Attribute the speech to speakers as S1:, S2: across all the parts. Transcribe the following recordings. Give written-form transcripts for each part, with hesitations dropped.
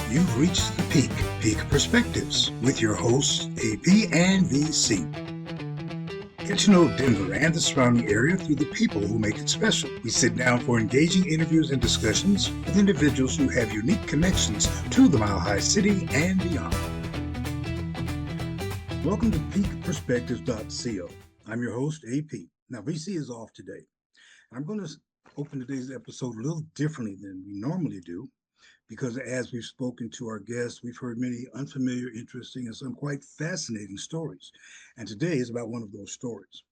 S1: You've reached the Peak Perspectives, with your hosts, AP and VC. Get to know Denver and the surrounding area through the people who make it special. We sit down for engaging interviews and discussions with individuals who have unique connections to the Mile High City and beyond. Welcome to peakperspectives.co. I'm your host, AP. Now, VC is off today. I'm going to open today's episode a little differently than we normally do, because as we've spoken to our guests, we've heard many unfamiliar, interesting, and some quite fascinating stories. And today is about one of those stories.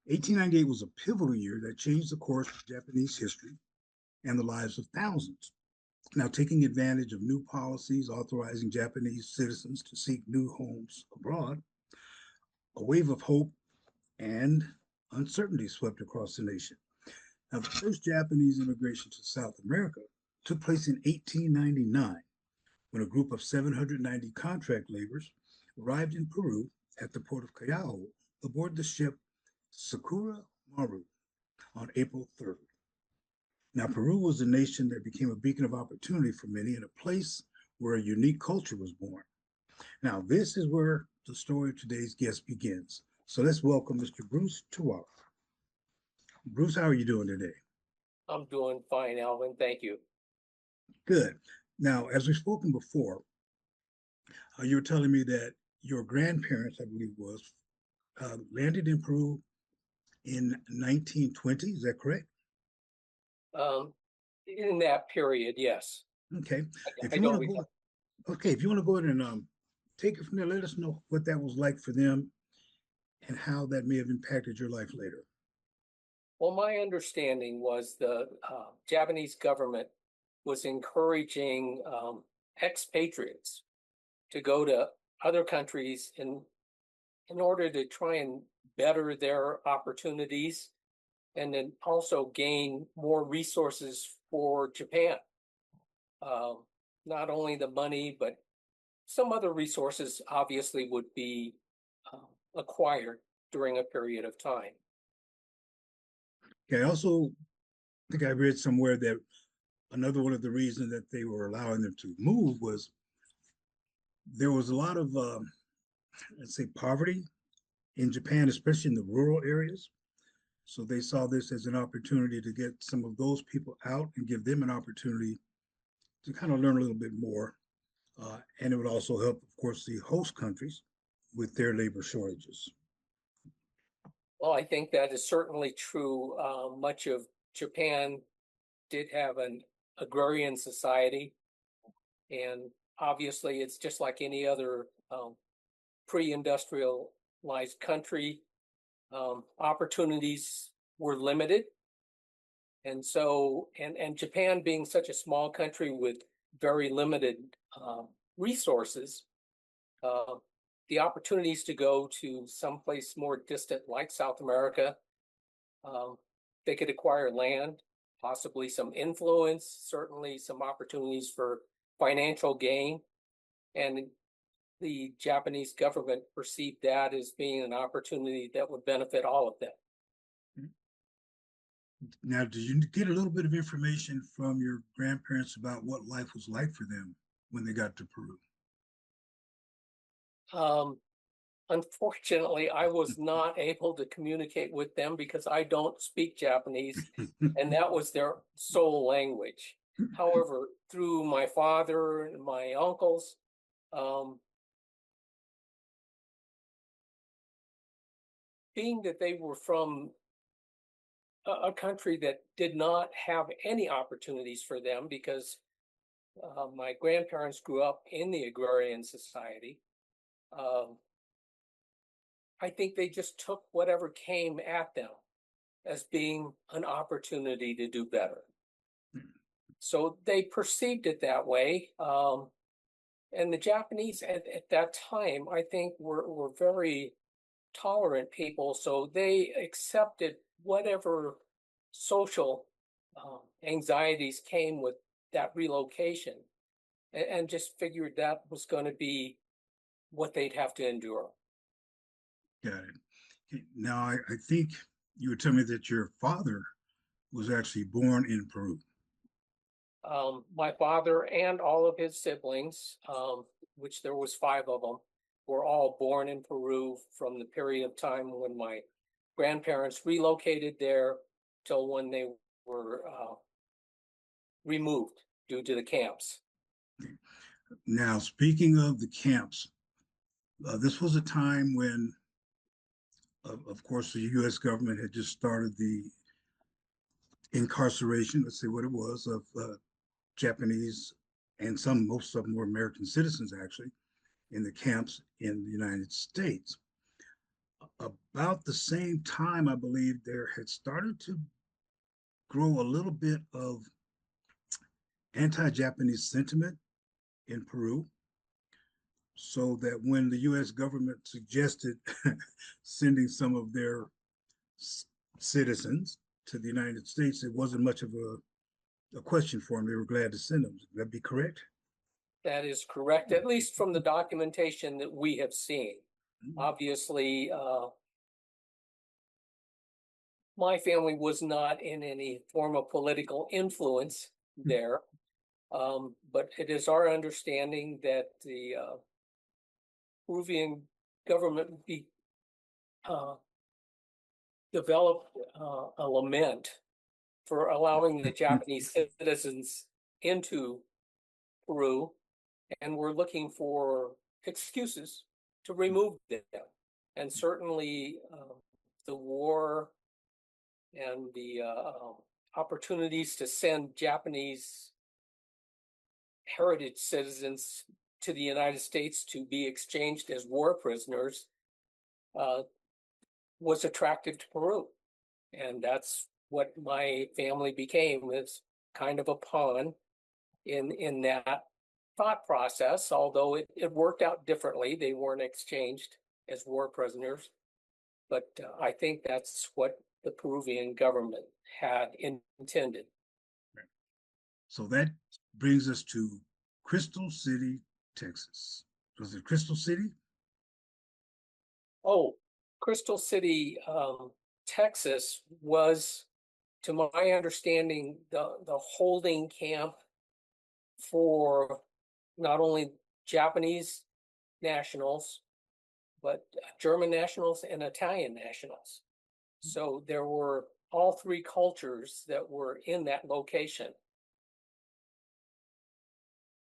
S1: 1898 was a pivotal year that changed the course of Japanese history and the lives of thousands. Now, taking advantage of new policies authorizing Japanese citizens to seek new homes abroad, a wave of hope and uncertainty swept across the nation. Now, the first Japanese immigration to South America took place in 1899, when a group of 790 contract laborers arrived in Peru at the port of Callao aboard the ship Sakura Maru on April 3rd. Now, Peru was a nation that became a beacon of opportunity for many, and a place where a unique culture was born. Now, this is where the story of today's guest begins. So let's welcome Mr. Bruce Tawara. Bruce, how are you doing today?
S2: I'm doing fine, Alvin. Thank you.
S1: Good. Now, as we've spoken before, you were telling me that your grandparents, I believe was, landed in Peru in 1920. Is that correct?
S2: In that period, yes.
S1: Okay. If
S2: I
S1: you
S2: don't
S1: want to
S2: recall.
S1: go, okay, if you want to go ahead and take it from there, let us know what that was like for them and how that may have impacted your life later.
S2: Well, my understanding was the Japanese government was encouraging expatriates to go to other countries in order to try and better their opportunities, and then also gain more resources for Japan. Not only the money, but some other resources obviously would be acquired during a period of time.
S1: Okay, I also think I read somewhere that another one of the reasons that they were allowing them to move was there was a lot of, let's say, poverty in Japan, especially in the rural areas. So they saw this as an opportunity to get some of those people out and give them an opportunity to kind of learn a little bit more. And it would also help, of course, the host countries with their labor shortages.
S2: Well, I think that is certainly true. Much of Japan did have an agrarian society, and obviously it's just like any other pre-industrialized country. Opportunities were limited, and so and Japan being such a small country with very limited resources, the opportunities to go to someplace more distant like South America, they could acquire land, possibly some influence, certainly some opportunities for financial gain. And the Japanese government perceived that as being an opportunity that would benefit all of them.
S1: Now, did you get a little bit of information from your grandparents about what life was like for them when they got to Peru?
S2: Unfortunately, I was not able to communicate with them because I don't speak Japanese, and that was their sole language. However, through my father and my uncles, being that they were from a country that did not have any opportunities for them, because my grandparents grew up in the agrarian society, I think they just took whatever came at them as being an opportunity to do better. So they perceived it that way. And the Japanese at that time, I think, were very tolerant people. So they accepted whatever social anxieties came with that relocation, and just figured that was going to be what they'd have to endure.
S1: Got it. Now, I think you were telling me that your father was actually born in Peru.
S2: My father and all of his siblings, which there was 5 of them, were all born in Peru from the period of time when my grandparents relocated there till when they were removed due to the camps.
S1: Now, speaking of the camps, this was a time when, of course, the U.S. government had just started the incarceration, let's say what it was, of Japanese, and most of them were American citizens actually, in the camps in the United States. About the same time, I believe there had started to grow a little bit of anti-Japanese sentiment in Peru, so that when the U.S. government suggested sending some of their citizens to the United States, it wasn't much of a question for them. They were glad to send them. Would that be correct?
S2: That is correct, at least from the documentation that we have seen. Obviously, my family was not in any form of political influence there, but it is our understanding that the Peruvian government developed a lament for allowing the Japanese citizens into Peru, and were looking for excuses to remove them. And certainly the war and the opportunities to send Japanese heritage citizens to the United States to be exchanged as war prisoners was attractive to Peru. And that's what my family became, is kind of a pawn in that thought process, although it worked out differently. They weren't exchanged as war prisoners. But I think that's what the Peruvian government had intended.
S1: So that brings us to Crystal City, Texas. Was it Crystal City?
S2: Oh, Crystal City, Texas was, to my understanding, the holding camp for not only Japanese nationals, but German nationals and Italian nationals. So there were all 3 cultures that were in that location.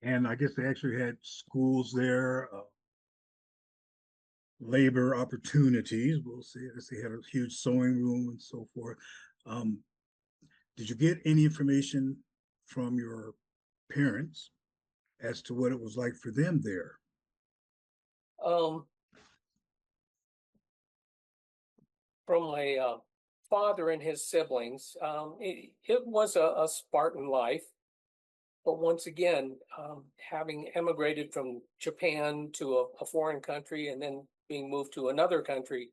S1: And I guess they actually had schools there, labor opportunities. We'll see. They had a huge sewing room and so forth. Did you get any information from your parents as to what it was like for them there?
S2: From my father and his siblings, it was a Spartan life. But once again, having emigrated from Japan to a foreign country and then being moved to another country,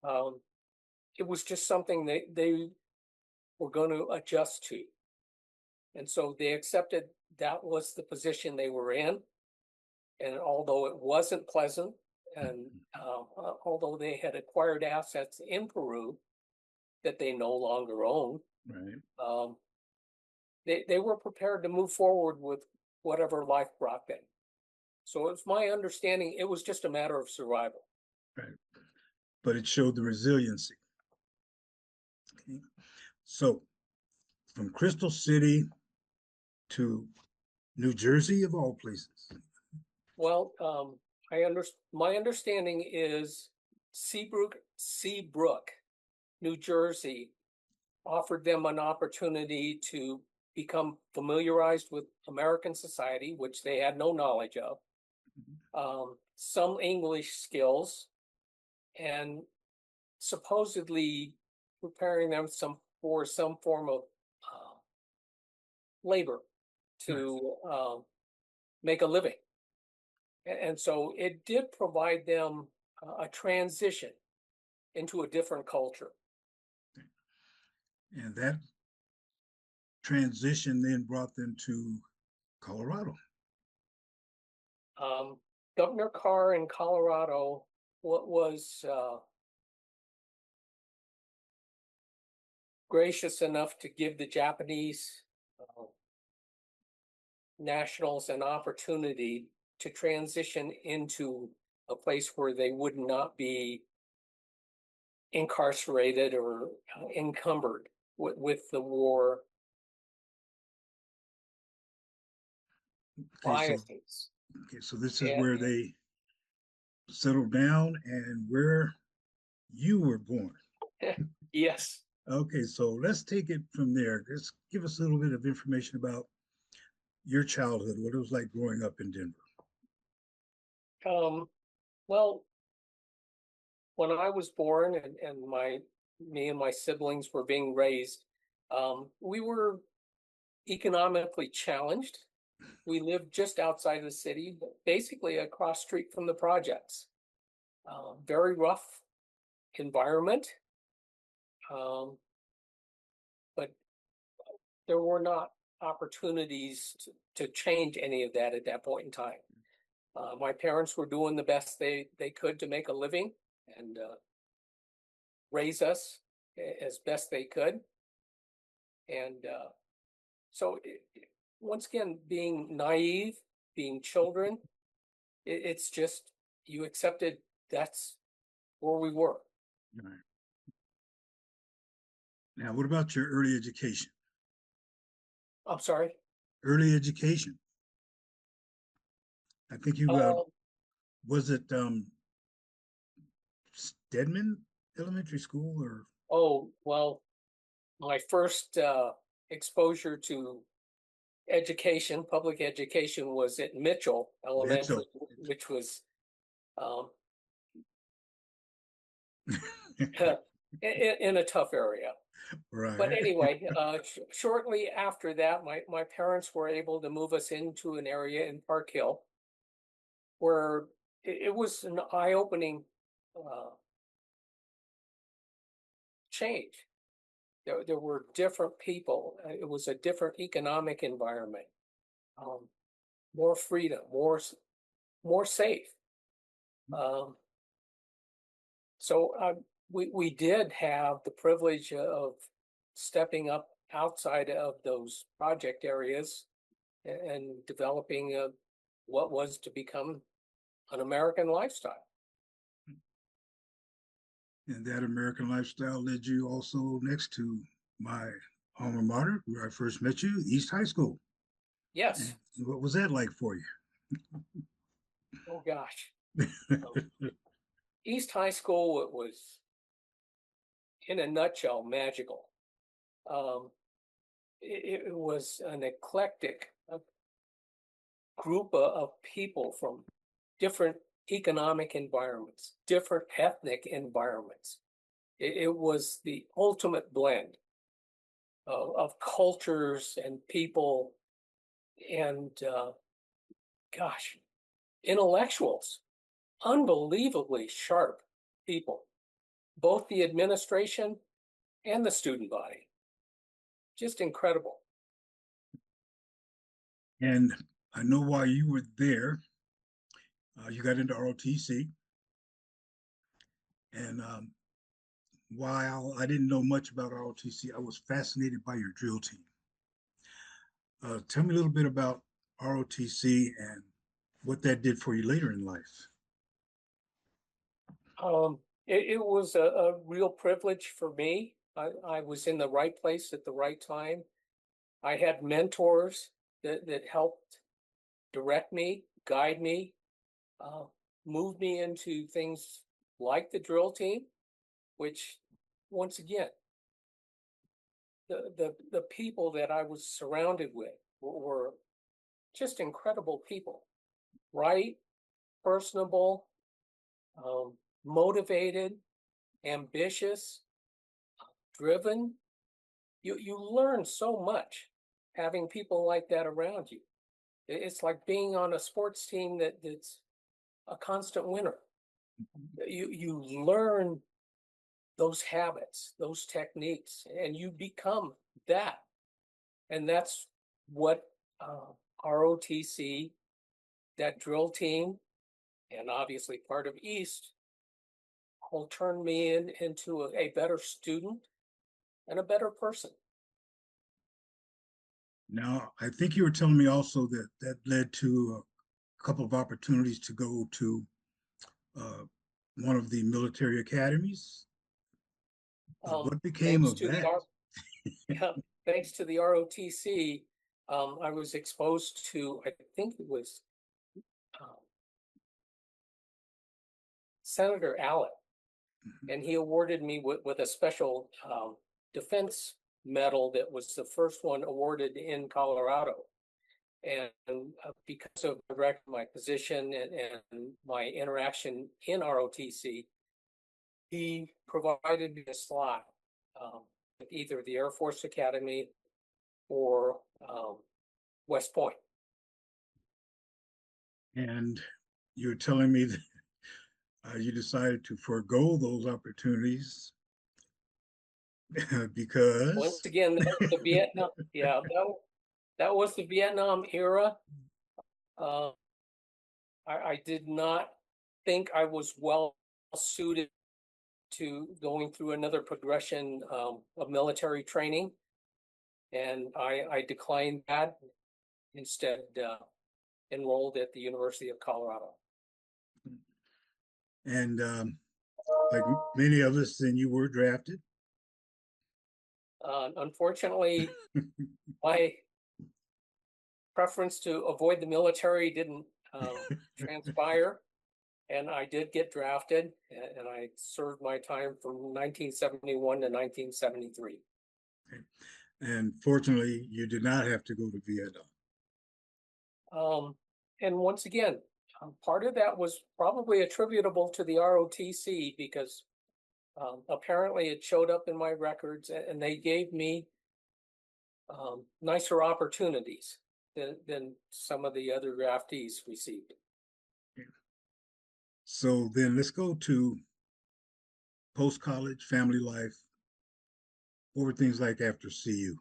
S2: it was just something they were going to adjust to. And so they accepted that was the position they were in. And although it wasn't pleasant, and although they had acquired assets in Peru that they no longer own,
S1: right.
S2: They were prepared to move forward with whatever life brought them. So it's my understanding it was just a matter of survival.
S1: Right. But it showed the resiliency. Okay. So from Crystal City to New Jersey, of all places.
S2: Well, my understanding is Seabrook, New Jersey, offered them an opportunity to become familiarized with American society, which they had no knowledge of, some English skills, and supposedly preparing them for some form of labor to make a living. And so it did provide them a transition into a different culture.
S1: And that transition then brought them to Colorado.
S2: Governor Carr in Colorado was gracious enough to give the Japanese nationals an opportunity to transition into a place where they would not be incarcerated or encumbered with the war biases.
S1: So this is
S2: And
S1: where they settled down and where you were born.
S2: yes.
S1: Okay, so let's take it from there. Just give us a little bit of information about your childhood, what it was like growing up in Denver.
S2: Well, when I was born and me and my siblings were being raised, we were economically challenged. We lived just outside of the city, basically across street from the projects. Very rough environment, but there were not opportunities to change any of that at that point in time. My parents were doing the best they could to make a living and raise us as best they could. And so once again, being naive, being children, it's just you accepted that's where we were.
S1: All right. Now, what about your early education?
S2: I'm sorry.
S1: Early education. I think you was it Stedman Elementary School or?
S2: Oh, well, my first exposure to education, public education, was at Mitchell Elementary,
S1: Mitchell.
S2: which was in a tough area.
S1: Right.
S2: But anyway, shortly after that, my parents were able to move us into an area in Park Hill where it was an eye-opening change. There were different people. It was a different economic environment, more freedom, more safe. So we did have the privilege of stepping up outside of those project areas and developing what was to become an American lifestyle.
S1: And that American lifestyle led you also next to my alma mater, where I first met you, East High School.
S2: Yes.
S1: And what was that like for you?
S2: Oh gosh. East High School, it was, in a nutshell, magical. It was an eclectic group of people from different economic environments, different ethnic environments. It was the ultimate blend of cultures and people and, gosh, intellectuals, unbelievably sharp people, both the administration and the student body. Just incredible.
S1: And I know why you were there. You got into ROTC. And while I didn't know much about ROTC, I was fascinated by your drill team. Tell me a little bit about ROTC and what that did for you later in life.
S2: It was a real privilege for me. I was in the right place at the right time. I had mentors that helped direct me, guide me, move me into things like the drill team, which, once again, the people that I was surrounded with were just incredible people, right, personable, motivated, ambitious, driven. You learn so much having people like that around you. It's like being on a sports team that's a constant winner. You learn those habits, those techniques, and you become that. And that's what ROTC, that drill team, and obviously part of East, will turn me into a better student and a better person.
S1: Now, I think you were telling me also that that led to a couple of opportunities to go to uh, one of the military academies. What became
S2: Thanks
S1: of
S2: to the
S1: that?
S2: yeah, thanks to the ROTC, I was exposed to, I think it was um, Senator Allen, and he awarded me with a special defense medal that was the first one awarded in Colorado. And because of my position and my interaction in ROTC, he provided me a slot at either the Air Force Academy or West Point.
S1: And you're telling me that you decided to forego those opportunities
S2: Once
S1: because
S2: again, that was the Vietnam, yeah, that was the Vietnam era. Uh, I did not think I was well suited to going through another progression of military training, and I declined that. Instead, enrolled at the University of Colorado.
S1: and like many of us, then you were drafted.
S2: Unfortunately, my preference to avoid the military didn't transpire, and I did get drafted, and I served my time from 1971 to 1973.
S1: And fortunately, you did not have to go to Vietnam.
S2: And once again, part of that was probably attributable to the ROTC because apparently it showed up in my records, and they gave me nicer opportunities than some of the other draftees received.
S1: So then let's go to post-college, family life. What were things like after CU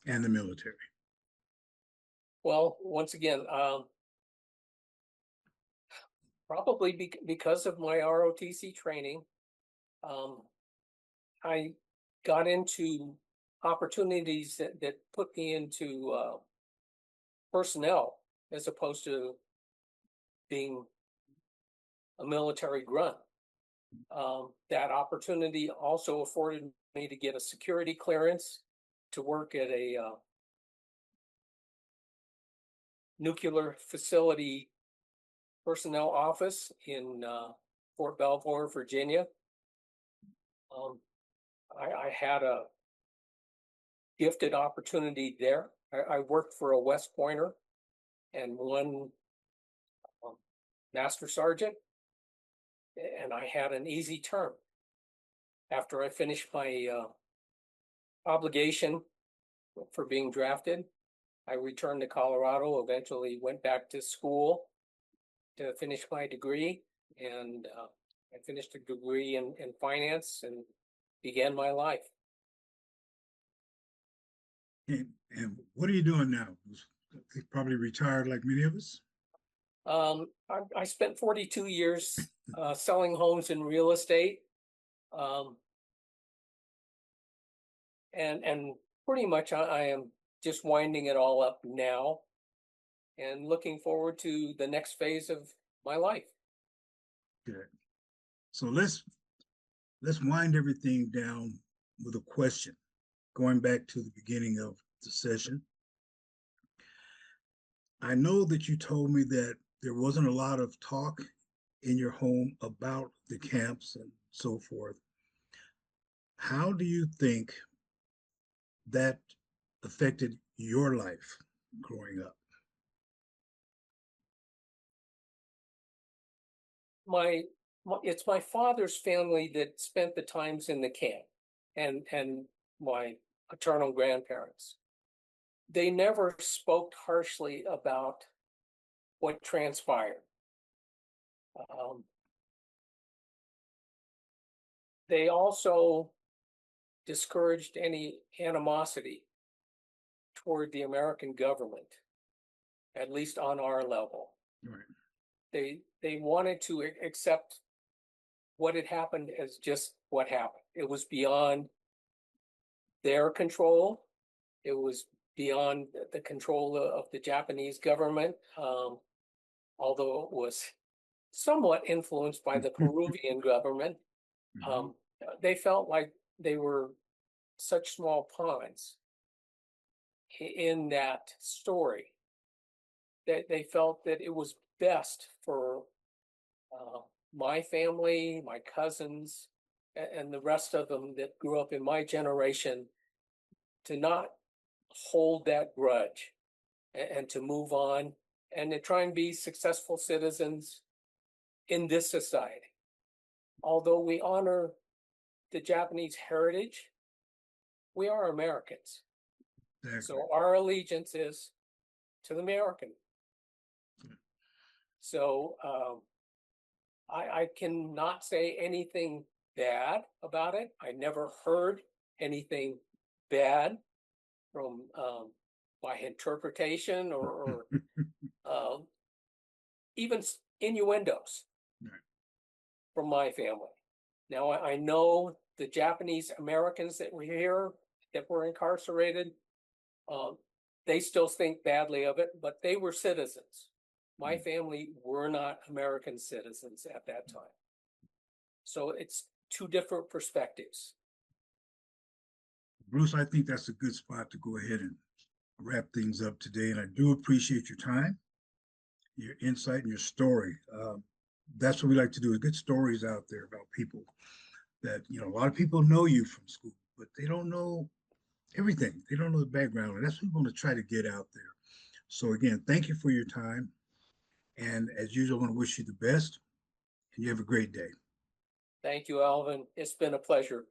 S1: and the military?
S2: Well, once again, probably because of my ROTC training, I got into opportunities that put me into personnel as opposed to being a military grunt. That opportunity also afforded me to get a security clearance to work at a nuclear facility personnel office in Fort Belvoir, Virginia. I had a gifted opportunity there. I worked for a West Pointer and one master sergeant, and I had an easy term. After I finished my obligation for being drafted, I returned to Colorado, eventually went back to school to finish my degree, and I finished a degree in finance and began my life.
S1: And what are you doing now? You're probably retired like many of us.
S2: I spent 42 years selling homes in real estate, and pretty much I am just winding it all up now and looking forward to the next phase of my life.
S1: Good. So let's wind everything down with a question. Going back to the beginning of the session, I know that you told me that there wasn't a lot of talk in your home about the camps and so forth. How do you think that affected your life growing up?
S2: It's my father's family that spent the times in the camp, and my paternal grandparents. They never spoke harshly about what transpired. They also discouraged any animosity toward the American government, at least on our level.
S1: Right.
S2: They wanted to accept what had happened as just what happened. It was beyond their control. It was beyond the control of the Japanese government, although it was somewhat influenced by the Peruvian government.
S1: Mhm.
S2: They felt like they were such small pawns in that story that they felt that it was best for my family, my cousins, and the rest of them that grew up in my generation to not hold that grudge and to move on and to try and be successful citizens in this society. Although we honor the Japanese heritage, we are Americans.
S1: Exactly.
S2: So our allegiance is to the American. So I cannot say anything bad about it. I never heard anything bad from my interpretation or even innuendos
S1: Right.
S2: from my family. Now I know the Japanese Americans that were here, that were incarcerated, they still think badly of it, but they were citizens. My family were not American citizens at that time. So it's two different perspectives.
S1: Bruce, I think that's a good spot to go ahead and wrap things up today. And I do appreciate your time, your insight, and your story. That's what we like to do, is get stories out there about people that, a lot of people know you from school, but they don't know everything. They don't know the background. And that's what we want to try to get out there. So again, thank you for your time. And as usual, I want to wish you the best, and you have a great day.
S2: Thank you, Alvin. It's been a pleasure.